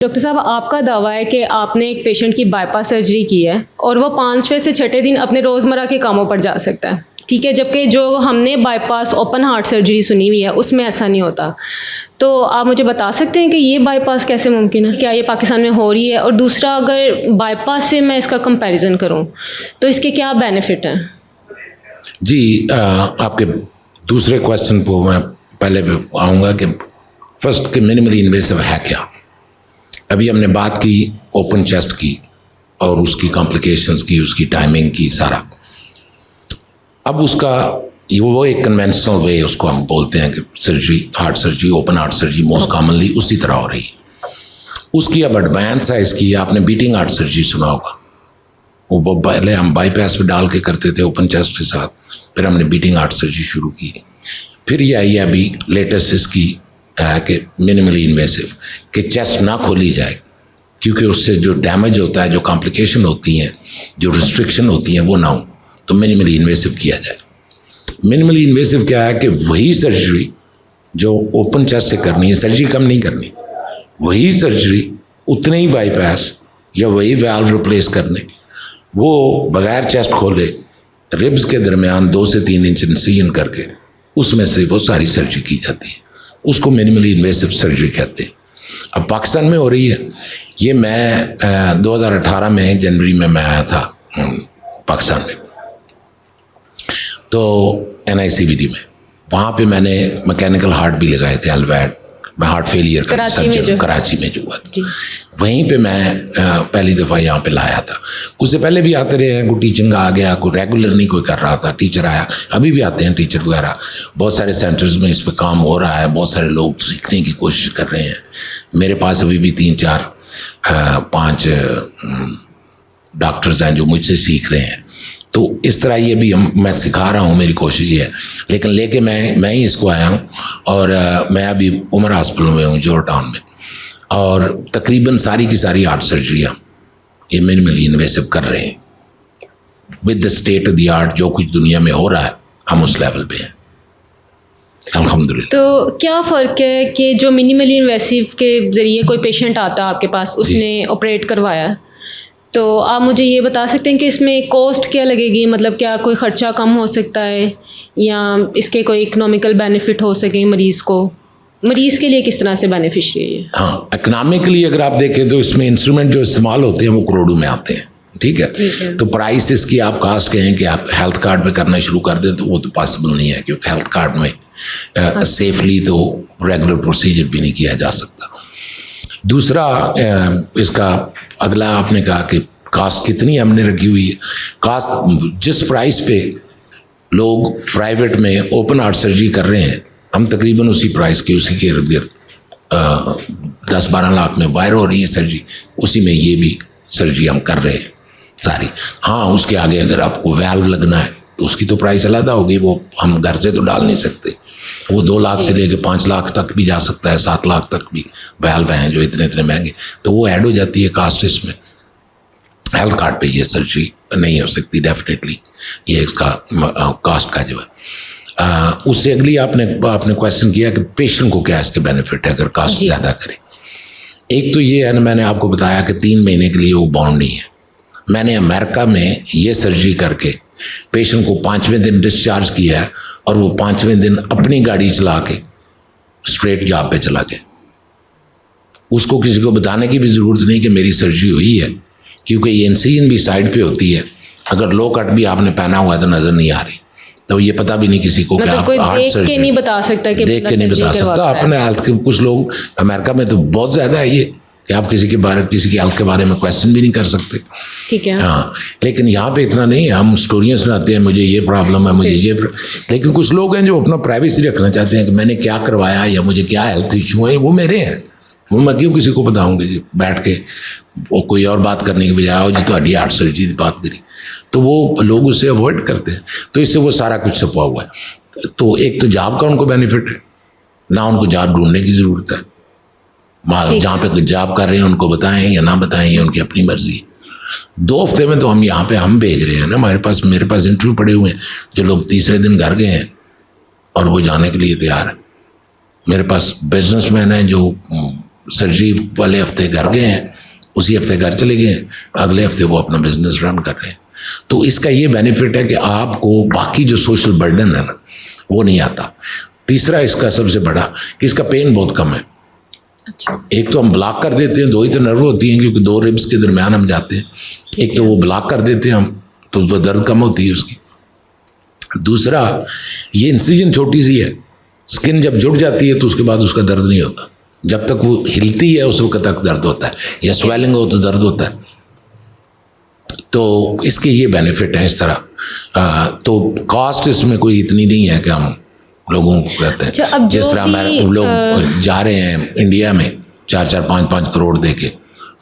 Doctor साहब, आपका दावा है कि आपने एक पेशेंट की बाईपास सर्जरी की है और वो 5वें से 6ठे दिन अपने रोज़मर्रा के कामों पर जा सकता है, ठीक है, जबकि जो हमने बाईपास ओपन हार्ट सर्जरी सुनी हुई है उसमें ऐसा नहीं होता। तो आप मुझे बता सकते हैं कि ये बाईपास कैसे मुमकिन है, क्या ये पाकिस्तान में हो रही है? और दूसरा, अगर बाईपास से मैं इसका कंपैरिजन करूं तो इसके क्या बेनिफिट हैं? जी, आपके दूसरे क्वेश्चन को मैं पहले भी आऊँगा कि फर्स्ट कि मिनिमली इन्वेसिव है क्या। अभी हमने बात की ओपन चेस्ट की और उसकी कॉम्प्लिकेशंस की, उसकी टाइमिंग की, सारा। अब उसका वो एक कन्वेंशनल वे उसको हम बोलते हैं कि surgery, heart surgery, open heart surgery most commonly उसी तरह हो रही है। उसकी अब एडवांस है इसकी, आपने बीटिंग हार्ट सर्जरी सुना होगा। वो पहले हम बाईपास पे डाल के करते थे ओपन चेस्ट के साथ, फिर हमने बीटिंग हार्ट सर्जरी शुरू की। फिर ये आई अभी लेटेस्ट इसकी है कि मिनिमली इन्वेसिव, कि चेस्ट ना खोली जाए, क्योंकि उससे जो डैमेज होता है, जो कॉम्प्लिकेशन होती हैं, जो रिस्ट्रिक्शन होती हैं, वो ना हो, तो मिनिमली इन्वेसिव किया जाए। मिनिमली इन्वेसिव क्या है कि वही सर्जरी जो ओपन चेस्ट से करनी है, सर्जरी कम नहीं करनी, वही सर्जरी, उतने ही बाईपास या वही वाल्व रिप्लेस करने, वो बगैर चेस्ट खोले रिब्स के दरमियान 2 से 3 इंच इंसिजन करके उसमें से वो सारी सर्जरी की जाती है। उसको मिनिमली इन्वेसिव सर्जरी कहते हैं। अब पाकिस्तान में हो रही है ये। मैं 2018 में जनवरी में मैं आया था पाकिस्तान में, तो NICVD में, वहाँ पे मैंने मैकेनिकल हार्ट भी लगाए थे, अल्वैड में हार्ट फेलियर का सर्जरी कराची में जो हुआ था, वहीं पे मैं पहली दफ़ा यहाँ पे लाया था। उससे पहले भी आते रहे हैं, कोई टीचिंग आ गया, कोई रेगुलर नहीं कोई कर रहा था, टीचर आया, अभी भी आते हैं टीचर वगैरह। बहुत सारे सेंटर्स में इस पर काम हो रहा है, बहुत सारे लोग सीखने की कोशिश कर रहे हैं। मेरे पास अभी भी 3, 4, 5 डॉक्टर्स हैं जो मुझसे सीख रहे हैं। तो इस तरह ये भी मैं सिखा रहा हूँ, मेरी कोशिश ये है। लेकिन लेके मैं ही इसको आया हूँ, और मैं अभी उमर हॉस्पिटल में हूँ जोर टाउन में, और तकरीबन सारी की सारी हार्ट सर्जरियाँ ये मिनिमली इन्वेसिव कर रहे हैं with the state of the art. जो कुछ दुनिया में हो रहा है हम उस लेवल पे हैं अल्हम्दुलिल्लाह। तो क्या फ़र्क है कि जो मिनिमली इन्वेसिव के ज़रिए कोई पेशेंट आता है आपके पास, उसने ऑपरेट करवाया, तो आप मुझे ये बता सकते हैं कि इसमें कॉस्ट क्या लगेगी? मतलब क्या कोई ख़र्चा कम हो सकता है या इसके कोई इकोनॉमिकल बेनिफिट हो सके मरीज़ को? मरीज़ के लिए किस तरह से बेनिफिशियरी है? हाँ, इकोनॉमिकली अगर आप देखें तो इसमें इंस्ट्रूमेंट जो इस्तेमाल होते हैं वो करोड़ों में आते हैं, ठीक है। तो प्राइस इसकी आप कास्ट कहें कि आप हेल्थ कार्ड पे करना शुरू कर दें तो वो तो पॉसिबल नहीं है, क्योंकि हेल्थ कार्ड में सेफली तो रेगुलर प्रोसीजर भी नहीं किया जा सकता। दूसरा, इसका अगला आपने कहा कि कास्ट कितनी हमने रखी हुई है। कास्ट जिस प्राइस पे लोग प्राइवेट में ओपन हार्ट सर्जरी कर रहे हैं, हम तकरीबन उसी प्राइस के, उसी के इर्द गिर्द 10-12 लाख में वायर हो रही है सर्जरी, उसी में ये भी सर्जरी हम कर रहे हैं सारी। हाँ, उसके आगे अगर आपको वैल्व लगना है तो उसकी तो प्राइस अलग होगी, वो हम घर से तो डाल नहीं सकते। वो 2 लाख से लेकर 5 लाख तक भी जा सकता है, 7 लाख तक भी वैल्व हैं जो इतने महंगे, तो वो ऐड हो जाती है कास्ट इसमें। हेल्थ कार्ड पे ये सर्जरी नहीं हो सकती डेफिनेटली, ये इसका कास्ट का जो है। उससे अगली आपने क्वेश्चन किया कि पेशेंट को क्या इसके बेनिफिट है अगर कास्ट ज़्यादा करे। एक तो ये है ना, मैंने आपको बताया कि 3 महीने के लिए वो बॉन्ड नहीं है। मैंने अमेरिका में ये सर्जरी करके पेशेंट को 5वें दिन डिस्चार्ज किया है, और वो 5वें दिन अपनी गाड़ी चला के स्ट्रेट जॉब पे चला गया। उसको किसी को बताने की भी ज़रूरत नहीं कि मेरी सर्जरी हुई है, क्योंकि ये इंसिजन भी साइड पे होती है। अगर लो कट भी आपने पहना हुआ है तो नज़र नहीं आ रही, तो ये पता भी नहीं किसी को कि आप हार्ट सर्जरी नहीं बता सकता, कि देख के नहीं बता सकता अपने हेल्थ के। कुछ लोग अमेरिका में तो बहुत ज़्यादा है ये कि आप किसी की हेल्थ के बारे में क्वेश्चन भी नहीं कर सकते, ठीक है। हाँ, लेकिन यहाँ पे इतना नहीं, हम स्टोरियाँ सुनाते हैं, मुझे ये प्रॉब्लम है, मुझे ये लेकिन कुछ लोग हैं जो अपना प्राइवेसी रखना चाहते हैं कि मैंने क्या करवाया या मुझे क्या हेल्थ इशू है, वो मेरे हैं, वो मैं क्यों किसी को बताऊँगी जी बैठ के, वो कोई और बात करने की बजाय आओ जी तो हार्ट सर्जरी की बात करी, तो वो लोग उससे अवॉइड करते हैं। तो इससे वो सारा कुछ छपा हुआ है। तो एक तो जॉब का उनको बेनिफिट है ना, उनको जॉब ढूंढने की ज़रूरत है। जहाँ पे जॉब कर रहे हैं उनको बताएं या ना बताएं, ये उनकी अपनी मर्जी। 2 हफ्ते में तो हम यहाँ पे हम भेज रहे हैं ना, मेरे पास इंटरव्यू पड़े हुए हैं जो लोग तीसरे दिन घर गए हैं और वो जाने के लिए तैयार है। मेरे पास बिजनेसमैन हैं जो सर्जरी वाले हफ्ते घर गए हैं, उसी हफ्ते घर चले गए हैं, अगले हफ्ते वो अपना बिजनेस रन कर रहे हैं। तो इसका ये बेनिफिट है कि आपको बाकी जो सोशल बर्डन है ना वो नहीं आता। तीसरा इसका सबसे बड़ा कि इसका पेन बहुत कम है। अच्छा, एक तो हम ब्लॉक कर देते हैं, 2 ही तो नर्व होती हैं क्योंकि 2 रिब्स के दरमियान हम जाते हैं, एक तो वो ब्लॉक कर देते हैं हम, तो वो दर्द कम होती है उसकी। दूसरा ये इंसिजन छोटी सी है, स्किन जब जुड़ जाती है तो उसके बाद उसका दर्द नहीं होता, जब तक वो हिलती है उस वक्त तक दर्द होता है, या स्वेलिंग हो तो दर्द होता है। तो इसके ये बेनिफिट हैं इस तरह। तो कॉस्ट इसमें कोई इतनी नहीं है कि हम लोगों को कहते हैं। अच्छा, अब जो जिस तरह हमारे भी, लोग जा रहे हैं इंडिया में 4-4, 5-5 करोड़ दे के,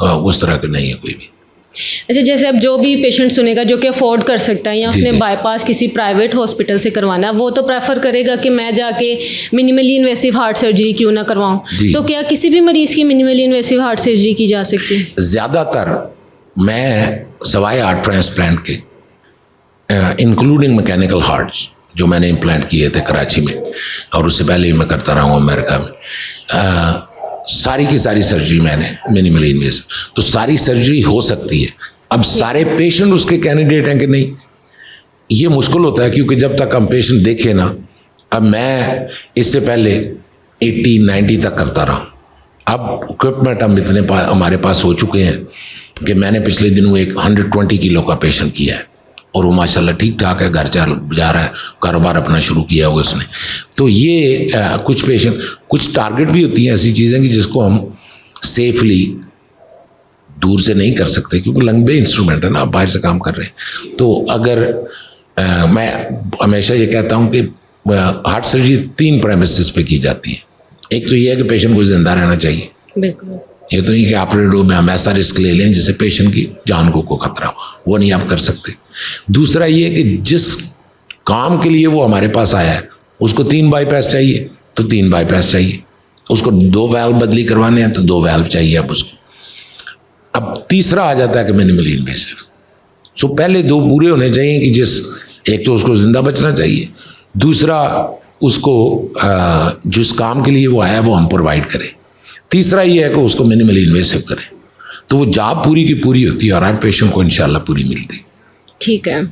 उस तरह के नहीं है कोई भी। अच्छा, जैसे अब जो भी पेशेंट सुनेगा जो कि अफोर्ड कर सकता है या जी, उसने जी। बाईपास किसी प्राइवेट हॉस्पिटल से करवाना है, वो तो प्रेफर करेगा कि मैं जाके मिनिमली इन्वेसिव हार्ट सर्जरी क्यों ना करवाऊं। जी। तो क्या किसी भी मरीज़ की मिनिमली इन्वेसिव हार्ट सर्जरी की जा सकती है? ज़्यादातर मैं सवाए हार्ट ट्रांसप्लांट के, इंक्लूडिंग मैकेनिकल हार्ट्स जो मैंने इम्प्लांट किए थे कराची में, और उससे पहले भी मैं करता रहा हूँ अमेरिका में, सारी की सारी सर्जरी मैंने मिनिमली इन्वेसिव, तो सारी सर्जरी हो सकती है। अब सारे पेशेंट उसके कैंडिडेट हैं कि नहीं, ये मुश्किल होता है क्योंकि जब तक हम पेशेंट देखे ना, अब मैं इससे पहले 80-90 तक करता रहा, अब इक्विपमेंट हम इतने हमारे पास हो चुके हैं कि मैंने पिछले दिनों एक 120 किलो का पेशेंट किया है और वो माशाल्लाह ठीक ठाक है, घर जा रहा है, कारोबार अपना शुरू किया हुआ उसने। तो ये कुछ पेशेंट, कुछ टारगेट भी होती हैं ऐसी चीज़ें कि जिसको हम सेफली दूर से नहीं कर सकते क्योंकि लंबे इंस्ट्रूमेंट है ना, आप बाहर से काम कर रहे हैं। तो अगर मैं हमेशा ये कहता हूँ कि हार्ट सर्जरी 3 प्रेमिसेस पे की जाती है। एक तो ये है कि पेशेंट को जिंदा रहना चाहिए, बिल्कुल। ये तो नहीं कि ऑपरेटिव रूम में हम ऐसा रिस्क ले लें जिससे पेशेंट की जान को खतरा हो, वो नहीं आप कर सकते। दूसरा ये है कि जिस काम के लिए वो हमारे पास आया है उसको 3 बाईपास चाहिए तो 3 बाईपास चाहिए, उसको 2 वाल्व बदली करवाने हैं तो 2 वाल्व चाहिए अब उसको। अब तीसरा आ जाता है कि मिनिमली इन्वेसिव। सो पहले 2 पूरे होने चाहिए कि एक तो उसको जिंदा बचना चाहिए, दूसरा उसको जिस काम के लिए वो आया वो हम प्रोवाइड करें, तीसरा ये है कि उसको मिनिमली इन्वेसिव करें। तो वो जॉब पूरी की पूरी होती है और हर पेशेंट को इंशाल्लाह पूरी मिलती है। ठीक है।